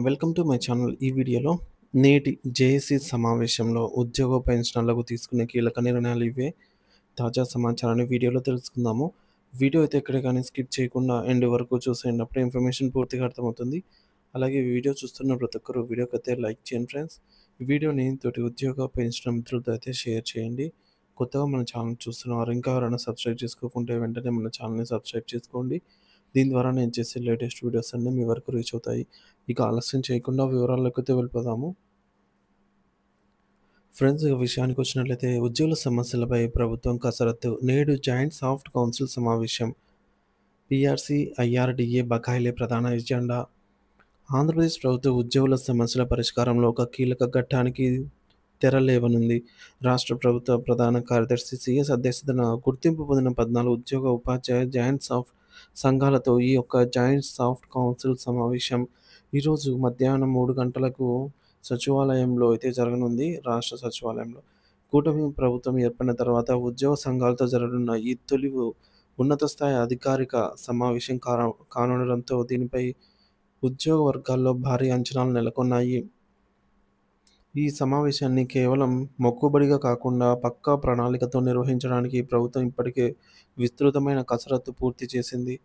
Welcome to my channel. ఈ వీడియోలో నేటి జేఏసీ సమావేశంలో ఉద్యోగ పెన్షనర్లకు తీసుకునే కీలక నిర్ణయాలు ఇవే. తాజా సమాచారాన్ని వీడియోలో తెలుసుకుందాము. వీడియో అయితే ఎక్కడ కానీ స్కిప్ చేయకుండా ఎండ్ వరకు చూసేయండి. అప్పుడే ఇన్ఫర్మేషన్ పూర్తిగా అర్థమవుతుంది. అలాగే ఈ వీడియో చూస్తున్న ప్రతి ఒక్కరు వీడియోకి అయితే లైక్ చేయండి ఫ్రెండ్స్. ఈ వీడియోని తోటి ఉద్యోగ పెన్షనర్ మిత్రులతో అయితే షేర్ చేయండి. కొత్తగా మన ఛానల్ చూస్తున్నారు, ఇంకా ఎవరైనా సబ్స్క్రైబ్ చేసుకోకుంటే వెంటనే మన ఛానల్ని సబ్స్క్రైబ్ చేసుకోండి. దీని ద్వారా నేను చేసే లేటెస్ట్ వీడియోస్ అన్నీ మీ వరకు రీచ్ అవుతాయి. ఇక ఆలస్యం చేయకుండా వివరాల్లోకి వెళ్ళిపోదాము. ఫ్రెండ్స్, ఇక విషయానికి వచ్చినట్లయితే ఉద్యోగుల సమస్యలపై ప్రభుత్వం కసరత్తు. నేడు జాయింట్ సాఫ్ట్ కౌన్సిల్ సమావేశం. పీఆర్సీ, ఐఆర్డీఏ బకాయిలే ప్రధాన ఎజెండా. ఆంధ్రప్రదేశ్ ప్రభుత్వ ఉద్యోగుల సమస్యల పరిష్కారంలో ఒక కీలక ఘట్టానికి తెరలేవనుంది. రాష్ట్ర ప్రభుత్వ ప్రధాన కార్యదర్శి సిఎస్ అధ్యక్షతన గుర్తింపు పొందిన 14 ఉద్యోగ ఉపాధ్యాయ జాయింట్ సాఫ్ట్ సంఘాలతో ఈ యొక్క జాయింట్ సాఫ్ట్ కౌన్సిల్ సమావేశం ఈరోజు మధ్యాహ్నం 3 గంటలకు సచివాలయంలో అయితే జరగనుంది. రాష్ట్ర సచివాలయంలో కూటమి ప్రభుత్వం ఏర్పడిన తర్వాత ఉద్యోగ సంఘాలతో జరగనున్న ఈ తొలి ఉన్నత స్థాయి అధికారిక సమావేశం కానుండడంతో దీనిపై ఉద్యోగ వర్గాల్లో భారీ అంచనాలు నెలకొన్నాయి. ఈ సమావేశాన్ని కేవలం మొక్కుబడిగా కాకుండా పక్కా ప్రణాళికతో నిర్వహించడానికి ప్రభుత్వం ఇప్పటికే విస్తృతమైన కసరత్తు పూర్తి చేసింది.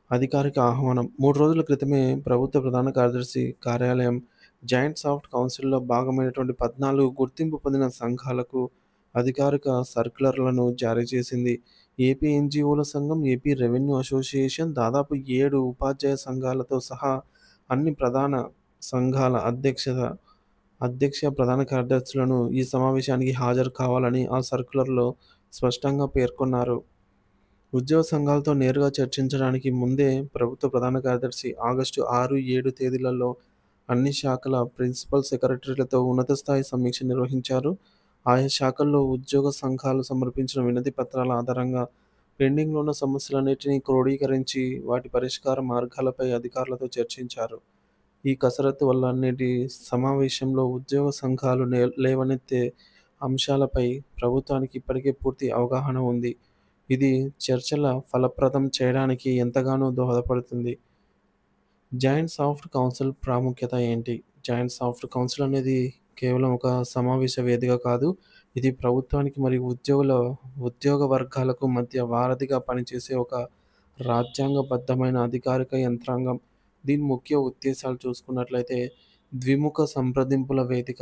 అధికారిక ఆహ్వానం. 3 రోజుల క్రితమే ప్రభుత్వ ప్రధాన కార్యదర్శి కార్యాలయం జాయింట్ సాఫ్ట్ కౌన్సిల్లో భాగమైనటువంటి 14 గుర్తింపు పొందిన సంఘాలకు అధికారిక సర్క్యులర్లను జారీ చేసింది. ఏపీ ఎన్జీఓల సంఘం, ఏపీ రెవెన్యూ అసోసియేషన్, దాదాపు 7 ఉపాధ్యాయ సంఘాలతో సహా అన్ని ప్రధాన సంఘాల అధ్యక్ష ప్రధాన కార్యదర్శులను ఈ సమావేశానికి హాజరు కావాలని ఆ సర్క్యులర్లో స్పష్టంగా పేర్కొన్నారు. ఉద్యోగ సంఘాలతో నేరుగా చర్చించడానికి ముందే ప్రభుత్వ ప్రధాన కార్యదర్శి ఆగస్టు 6, 7 తేదీలలో అన్ని శాఖల ప్రిన్సిపల్ సెక్రటరీలతో ఉన్నత స్థాయి సమీక్ష నిర్వహించారు. ఆయా శాఖల్లో ఉద్యోగ సంఘాలు సమర్పించిన వినతి పత్రాల ఆధారంగా పెండింగ్లో ఉన్న సమస్యలన్నింటినీ క్రోడీకరించి వాటి పరిష్కార మార్గాలపై అధికారులతో చర్చించారు. ఈ కసరత్తు వల్ల నేటి సమావేశంలో ఉద్యోగ సంఘాలు లేవనెత్తే అంశాలపై ప్రభుత్వానికి ఇప్పటికే పూర్తి అవగాహన ఉంది. ఇది చర్చల ఫలప్రదం చేయడానికి ఎంతగానో దోహదపడుతుంది. జాయింట్ సాఫ్ట్ కౌన్సిల్ ప్రాముఖ్యత ఏంటి? జాయింట్ సాఫ్ట్ కౌన్సిల్ అనేది కేవలం ఒక సమావేశ వేదిక కాదు. ఇది ప్రభుత్వానికి మరియు ఉద్యోగ వర్గాలకు మధ్య వారధిగా పనిచేసే ఒక రాజ్యాంగబద్ధమైన అధికారిక యంత్రాంగం. దీని ముఖ్య ఉద్దేశాలు చూసుకున్నట్లయితే ద్విముఖ సంప్రదింపుల వేదిక.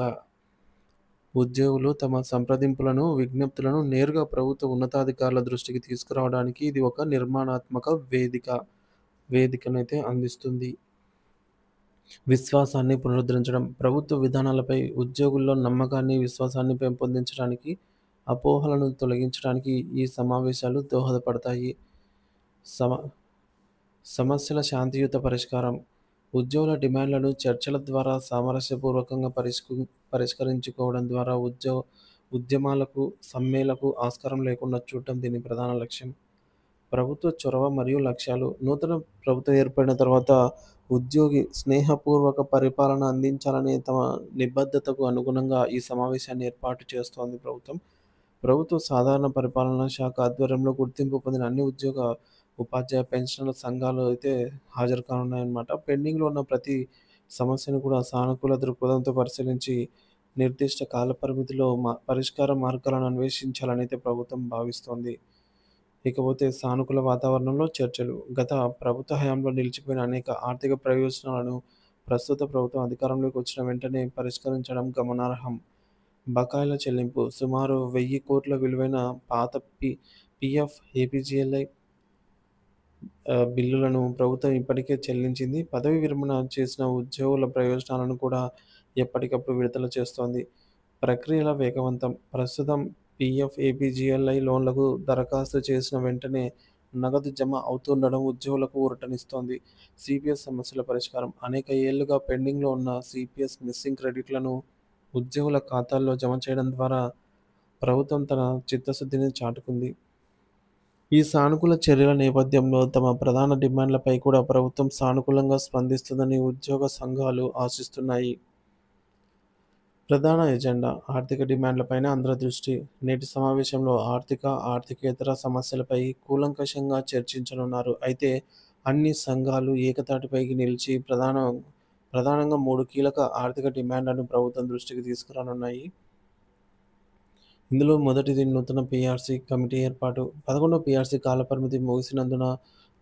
ఉద్యోగులు తమ సంప్రదింపులను, విజ్ఞప్తులను నేరుగా ప్రభుత్వ ఉన్నతాధికారుల దృష్టికి తీసుకురావడానికి ఇది ఒక నిర్మాణాత్మక వేదికనైతే అందిస్తుంది. విశ్వాసాన్ని పునరుద్ధరించడం. ప్రభుత్వ విధానాలపై ఉద్యోగుల్లో నమ్మకాన్ని, విశ్వాసాన్ని పెంపొందించడానికి, అపోహలను తొలగించడానికి ఈ సమావేశాలు దోహదపడతాయి. సమస్యల శాంతియుత పరిష్కారం. ఉద్యోగుల డిమాండ్లను చర్చల ద్వారా సామరస్యపూర్వకంగా పరిష్కరించుకోవడం ద్వారా ఉద్యమాలకు, సమ్మెలకు ఆస్కారం లేకుండా చూడటం దీని ప్రధాన లక్ష్యం. ప్రభుత్వ చొరవ మరియు లక్ష్యాలు. నూతన ప్రభుత్వం ఏర్పడిన తర్వాత ఉద్యోగి స్నేహపూర్వక పరిపాలన అందించాలనే తమ నిబద్ధతకు అనుగుణంగా ఈ సమావేశాన్ని ఏర్పాటు చేస్తోంది ప్రభుత్వ సాధారణ పరిపాలనా శాఖ ఆధ్వర్యంలో గుర్తింపు పొందిన అన్ని ఉపాధ్యాయ పెన్షనర్ల సంఘాలు అయితే హాజరు కానున్నాయన్నమాట. పెండింగ్లో ఉన్న ప్రతి సమస్యను కూడా సానుకూల దృక్పథంతో పరిశీలించి నిర్దిష్ట కాలపరిమితిలో పరిష్కార మార్గాలను అన్వేషించాలని అయితే ప్రభుత్వం భావిస్తోంది. ఇకపోతే సానుకూల వాతావరణంలో చర్చలు. గత ప్రభుత్వ హయాంలో నిలిచిపోయిన అనేక ఆర్థిక ప్రయోజనాలను ప్రస్తుత ప్రభుత్వం అధికారంలోకి వచ్చిన వెంటనే పరిష్కరించడం గమనార్హం. బకాయిల చెల్లింపు. సుమారు 1000 కోట్ల విలువైన పాత పీఎఫ్, ఏపీజీఎల్ఐ బిల్లులను ప్రభుత్వం ఇప్పటికే చెల్లించింది. పదవి విరమణ చేసిన ఉద్యోగుల ప్రయోజనాలను కూడా ఎప్పటికప్పుడు విడుదల చేస్తోంది. ప్రక్రియల వేగవంతం. ప్రస్తుతం పీఎఫ్, ఏపీజీఎల్ఐ లోన్లకు దరఖాస్తు చేసిన వెంటనే నగదు జమ అవుతుండడం ఉద్యోగులకు ఊరటనిస్తోంది. సిపిఎస్ సమస్యల పరిష్కారం. అనేక ఏళ్లుగా పెండింగ్లో ఉన్న సిపిఎస్ మిస్సింగ్ క్రెడిట్లను ఉద్యోగుల ఖాతాల్లో జమ చేయడం ద్వారా ప్రభుత్వం తన చిత్తశుద్ధిని చాటుకుంది. ఈ సానుకూల చర్యల నేపథ్యంలో తమ ప్రధాన డిమాండ్లపై కూడా ప్రభుత్వం సానుకూలంగా స్పందిస్తుందని ఉద్యోగ సంఘాలు ఆశిస్తున్నాయి. ప్రధాన ఎజెండా. ఆర్థిక డిమాండ్లపైన అందరి దృష్టి. నేటి సమావేశంలో ఆర్థికేతర సమస్యలపై కూలంకషంగా చర్చించనున్నారు. అయితే అన్ని సంఘాలు ఏకతాటిపైకి నిలిచి ప్రధానంగా 3 కీలక ఆర్థిక డిమాండ్లను ప్రభుత్వం దృష్టికి తీసుకురానున్నాయి. ఇందులో మొదటిది నూతన పీఆర్సీ కమిటీ ఏర్పాటు. 11వ పీఆర్సీ కాలపరిమితి ముగిసినందున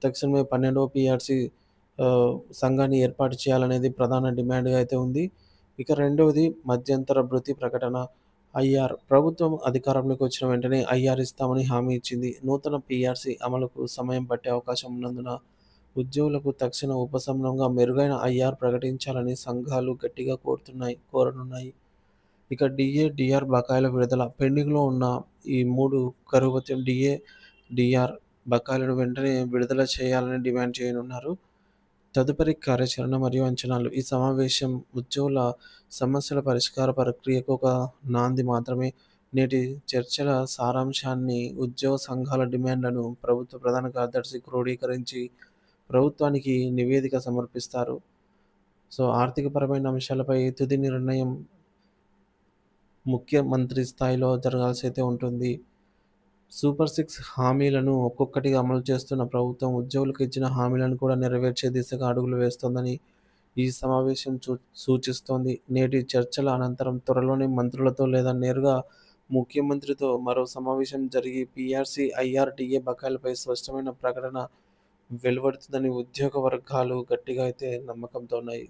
తక్షణమే 12వ పీఆర్సీ సంఘాన్ని ఏర్పాటు చేయాలనేది ప్రధాన డిమాండ్‌గా అయితే ఉంది. ఇక రెండవది మధ్యంతర భృతి ప్రకటన. ఐఆర్ ప్రభుత్వం అధికారంలోకి వచ్చిన వెంటనే ఐఆర్ ఇస్తామని హామీ ఇచ్చింది. నూతన పీఆర్సీ అమలుకు సమయం పట్టే అవకాశం ఉన్నందున ఉద్యోగులకు తక్షణ ఉపశమనంగా మెరుగైన ఐఆర్ ప్రకటించాలని సంఘాలు గట్టిగా కోరనున్నాయి. ఇక డీఏ, డీఆర్ బకాయిల విడుదల. పెండింగ్‌లో ఉన్న ఈ 3 కరువు భత్యం డీఏ, డీఆర్ బకాయిలను వెంటనే విడుదల చేయాలని డిమాండ్ చేయనున్నారు. తదుపరి కార్యాచరణ మరియు అంచనాలు. ఈ సమావేశం ఉద్యోగుల సమస్యల పరిష్కార ప్రక్రియకు ఒక నాంది మాత్రమే. నేటి చర్చల సారాంశాన్ని, ఉద్యోగ సంఘాల డిమాండ్లను ప్రభుత్వ ప్రధాన కార్యదర్శి క్రోడీకరించి ప్రభుత్వానికి నివేదిక సమర్పిస్తారు. సో, ఆర్థికపరమైన అంశాలపై తుది నిర్ణయం ముఖ్యమంత్రి స్థాయిలో జరగాల్సి అయితే ఉంటుంది. సూపర్ సిక్స్ హామీలను ఒక్కొక్కటిగా అమలు చేస్తున్న ప్రభుత్వం ఉద్యోగులకు ఇచ్చిన హామీలను కూడా నెరవేర్చే దిశగా అడుగులు వేస్తోందని ఈ సమావేశం సూచిస్తోంది. నేటి చర్చల అనంతరం త్వరలోనే మంత్రులతో లేదా నేరుగా ముఖ్యమంత్రితో మరో సమావేశం జరిగి పీఆర్సీ, ఐఆర్‌డీఏ బకాయిలపై స్పష్టమైన ప్రకటన వెలువడుతుందని ఉద్యోగ వర్గాలు గట్టిగా అయితే నమ్మకంతో ఉన్నాయి.